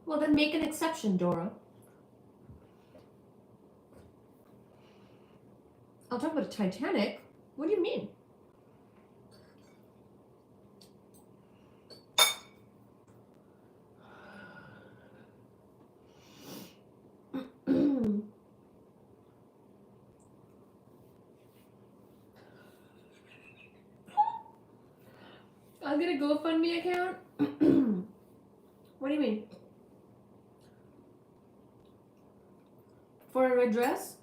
Well, then make an exception, Dora. I'll talk about Titanic. What do you mean? I'll get a GoFundMe account. What do you mean? For a red dress?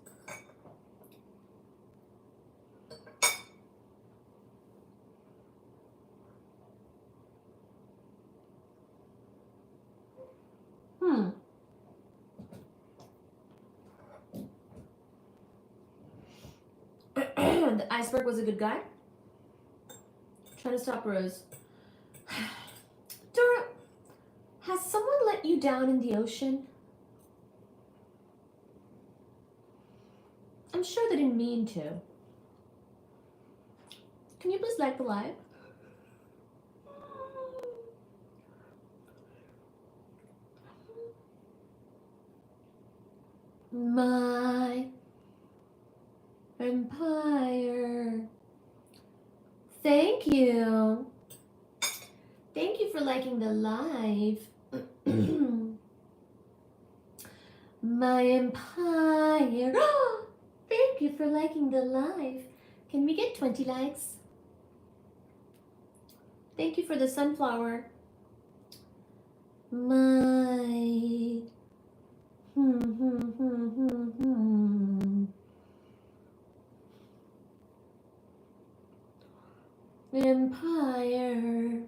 The iceberg was a good guy. Trying to stop Rose. Dora, has someone let you down in the ocean? I'm sure they didn't mean to. Can you please like the live? My empire. Thank you. Thank you for liking the live. My empire. Thank you for liking the live. Can we get 20 likes? Thank you for the sunflower. My empire.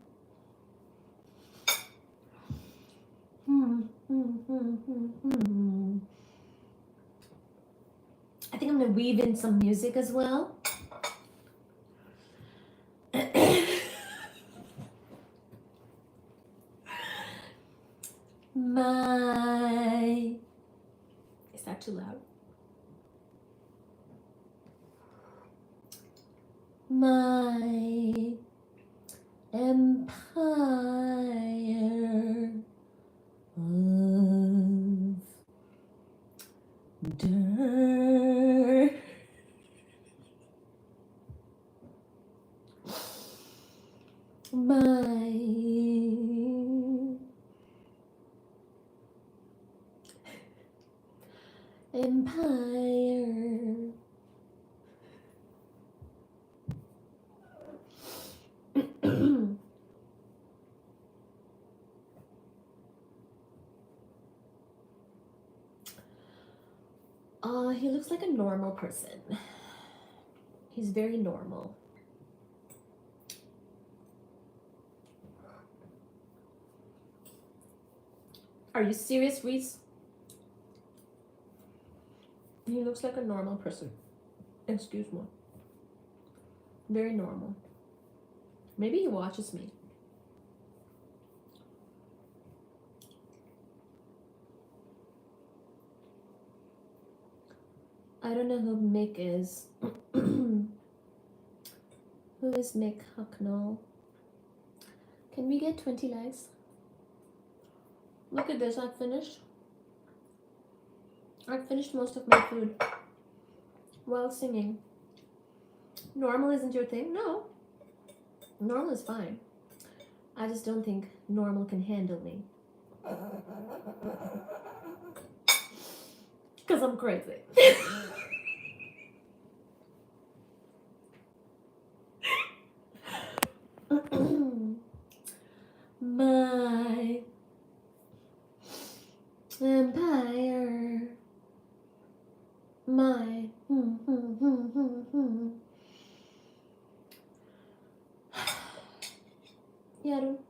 I think I'm gonna weave in some music as well. My, is that too loud? My empire of dirt. My empire. He looks like a normal person. He's very normal. Are you serious, Reese? He looks like a normal person. Excuse me. Very normal. Maybe he watches me. I don't know who Mick is. Who is Mick Hucknall? Can we get 20 likes? Look at this, I've finished. I've finished most of my food while singing. Normal isn't your thing? No. Normal is fine. I just don't think normal can handle me. Because I'm crazy. My empire. My yeah, I don't